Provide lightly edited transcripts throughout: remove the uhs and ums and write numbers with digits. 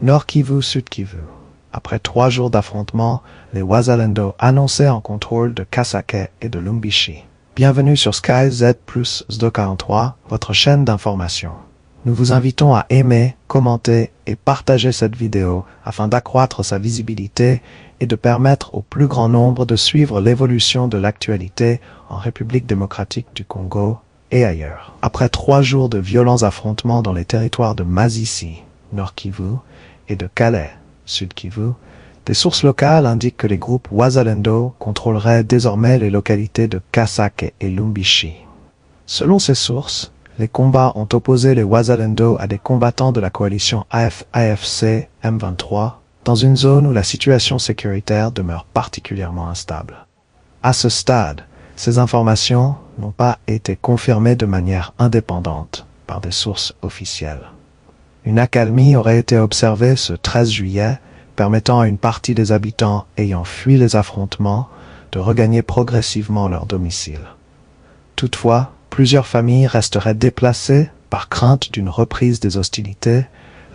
Nord Kivu, Sud Kivu. Après 3 jours d'affrontements, les Wazalendo annonçaient en contrôle de Kasake et de Lumbishi. Bienvenue sur Sky Z plus SD43, votre chaîne d'information. Nous vous invitons à aimer, commenter et partager cette vidéo afin d'accroître sa visibilité et de permettre au plus grand nombre de suivre l'évolution de l'actualité en République démocratique du Congo et ailleurs. Après 3 jours de violents affrontements dans les territoires de Masisi, Nord Kivu, et de Calais, Sud Kivu, des sources locales indiquent que les groupes Wazalendo contrôleraient désormais les localités de Kasake et Lumbishi. Selon ces sources, les combats ont opposé les Wazalendo à des combattants de la coalition AFC M23 dans une zone où la situation sécuritaire demeure particulièrement instable. À ce stade, ces informations n'ont pas été confirmées de manière indépendante par des sources officielles. Une accalmie aurait été observée ce 13 juillet, permettant à une partie des habitants ayant fui les affrontements de regagner progressivement leur domicile. Toutefois, plusieurs familles resteraient déplacées par crainte d'une reprise des hostilités,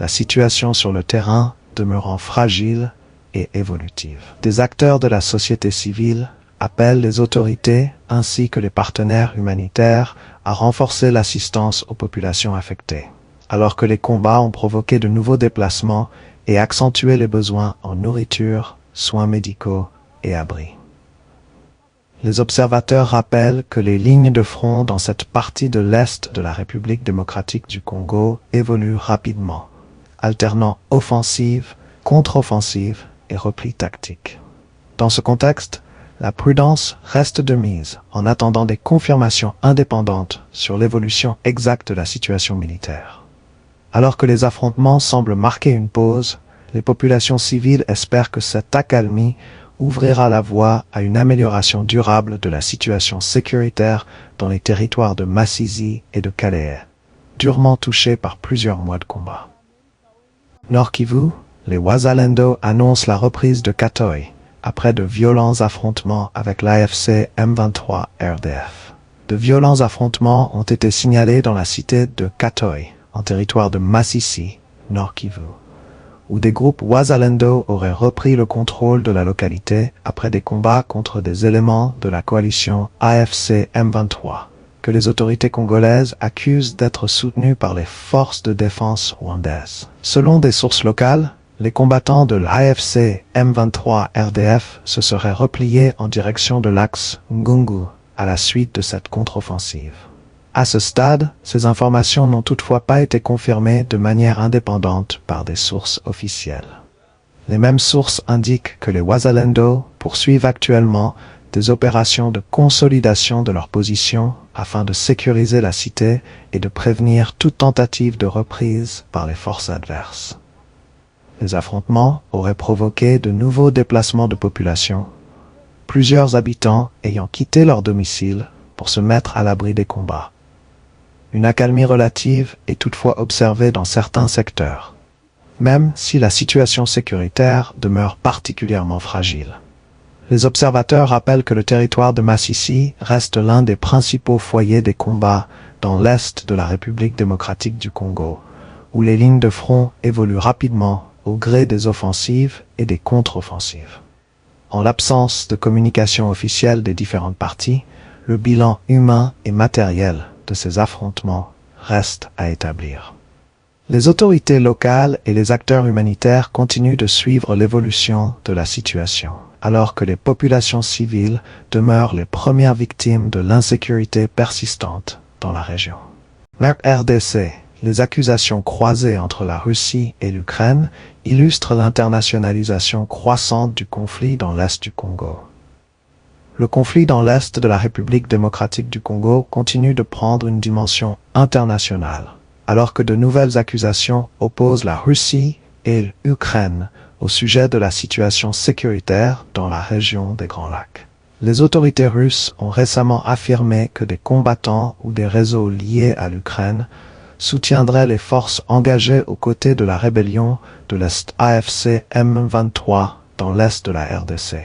la situation sur le terrain demeurant fragile et évolutive. Des acteurs de la société civile appellent les autorités ainsi que les partenaires humanitaires à renforcer l'assistance aux populations affectées, alors que les combats ont provoqué de nouveaux déplacements et accentué les besoins en nourriture, soins médicaux et abris. Les observateurs rappellent que les lignes de front dans cette partie de l'Est de la République démocratique du Congo évoluent rapidement, alternant offensive, contre-offensive et repli tactique. Dans ce contexte, la prudence reste de mise en attendant des confirmations indépendantes sur l'évolution exacte de la situation militaire. Alors que les affrontements semblent marquer une pause, les populations civiles espèrent que cette accalmie ouvrira la voie à une amélioration durable de la situation sécuritaire dans les territoires de Masisi et de Calais, durement touchés par plusieurs mois de combat. Nord Kivu, les Wazalendo annoncent la reprise de Katoy, après de violents affrontements avec l'AFC M23 RDF. De violents affrontements ont été signalés dans la cité de Katoy, en territoire de Masisi, Nord Kivu, où des groupes Wazalendo auraient repris le contrôle de la localité après des combats contre des éléments de la coalition AFC M23, que les autorités congolaises accusent d'être soutenus par les forces de défense rwandaises. Selon des sources locales, les combattants de l'AFC M23 RDF se seraient repliés en direction de l'axe Ngungu à la suite de cette contre-offensive. À ce stade, ces informations n'ont toutefois pas été confirmées de manière indépendante par des sources officielles. Les mêmes sources indiquent que les Wazalendo poursuivent actuellement des opérations de consolidation de leur position afin de sécuriser la cité et de prévenir toute tentative de reprise par les forces adverses. Les affrontements auraient provoqué de nouveaux déplacements de population, plusieurs habitants ayant quitté leur domicile pour se mettre à l'abri des combats. Une accalmie relative est toutefois observée dans certains secteurs, même si la situation sécuritaire demeure particulièrement fragile. Les observateurs rappellent que le territoire de Masisi reste l'un des principaux foyers des combats dans l'Est de la République démocratique du Congo, où les lignes de front évoluent rapidement au gré des offensives et des contre-offensives. En l'absence de communication officielle des différentes parties, le bilan humain et matériel de ces affrontements reste à établir. Les autorités locales et les acteurs humanitaires continuent de suivre l'évolution de la situation, alors que les populations civiles demeurent les premières victimes de l'insécurité persistante dans la région. La RDC, les accusations croisées entre la Russie et l'Ukraine illustrent l'internationalisation croissante du conflit dans l'Est du Congo. Le conflit dans l'Est de la République démocratique du Congo continue de prendre une dimension internationale, alors que de nouvelles accusations opposent la Russie et l'Ukraine au sujet de la situation sécuritaire dans la région des Grands Lacs. Les autorités russes ont récemment affirmé que des combattants ou des réseaux liés à l'Ukraine soutiendraient les forces engagées aux côtés de la rébellion de l'Est AFC M23 dans l'Est de la RDC.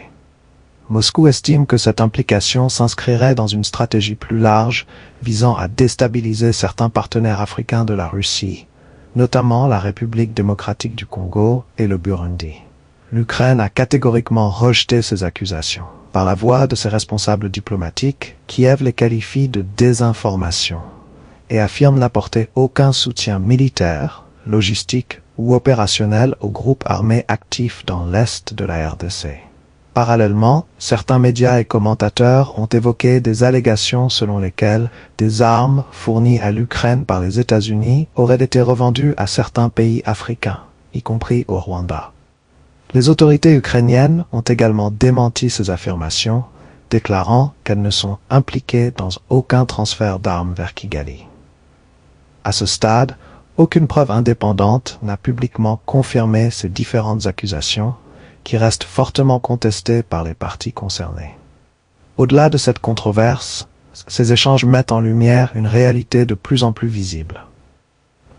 Moscou estime que cette implication s'inscrirait dans une stratégie plus large visant à déstabiliser certains partenaires africains de la Russie, notamment la République démocratique du Congo et le Burundi. L'Ukraine a catégoriquement rejeté ces accusations. Par la voix de ses responsables diplomatiques, Kiev les qualifie de désinformation et affirme n'apporter aucun soutien militaire, logistique ou opérationnel aux groupes armés actifs dans l'est de la RDC. Parallèlement, certains médias et commentateurs ont évoqué des allégations selon lesquelles des armes fournies à l'Ukraine par les États-Unis auraient été revendues à certains pays africains, y compris au Rwanda. Les autorités ukrainiennes ont également démenti ces affirmations, déclarant qu'elles ne sont impliquées dans aucun transfert d'armes vers Kigali. À ce stade, aucune preuve indépendante n'a publiquement confirmé ces différentes accusations, qui restent fortement contestées par les parties concernées. Au-delà de cette controverse, ces échanges mettent en lumière une réalité de plus en plus visible.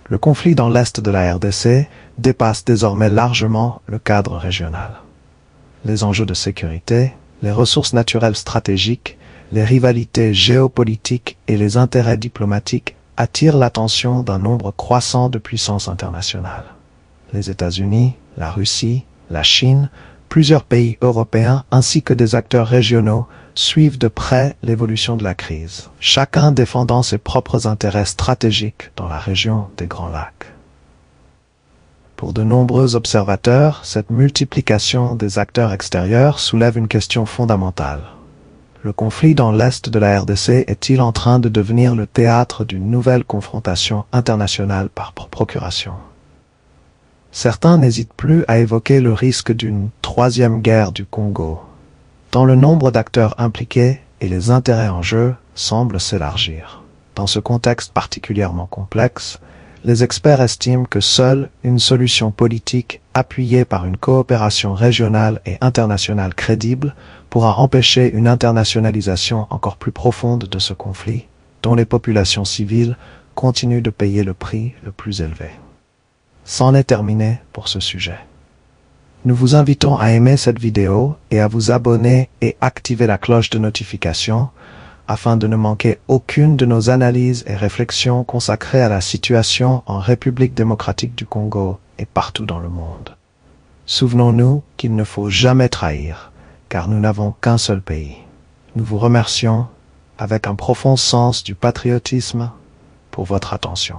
Le conflit dans l'est de la RDC dépasse désormais largement le cadre régional. Les enjeux de sécurité, les ressources naturelles stratégiques, les rivalités géopolitiques et les intérêts diplomatiques attirent l'attention d'un nombre croissant de puissances internationales. Les États-Unis, la Russie, la Chine, plusieurs pays européens ainsi que des acteurs régionaux suivent de près l'évolution de la crise, chacun défendant ses propres intérêts stratégiques dans la région des Grands Lacs. Pour de nombreux observateurs, cette multiplication des acteurs extérieurs soulève une question fondamentale. Le conflit dans l'est de la RDC est-il en train de devenir le théâtre d'une nouvelle confrontation internationale par procuration? Certains n'hésitent plus à évoquer le risque d'une troisième guerre du Congo, dont le nombre d'acteurs impliqués et les intérêts en jeu semblent s'élargir. Dans ce contexte particulièrement complexe, les experts estiment que seule une solution politique appuyée par une coopération régionale et internationale crédible pourra empêcher une internationalisation encore plus profonde de ce conflit, dont les populations civiles continuent de payer le prix le plus élevé. C'en est terminé pour ce sujet. Nous vous invitons à aimer cette vidéo et à vous abonner et activer la cloche de notification afin de ne manquer aucune de nos analyses et réflexions consacrées à la situation en République démocratique du Congo et partout dans le monde. Souvenons-nous qu'il ne faut jamais trahir, car nous n'avons qu'un seul pays. Nous vous remercions, avec un profond sens du patriotisme, pour votre attention.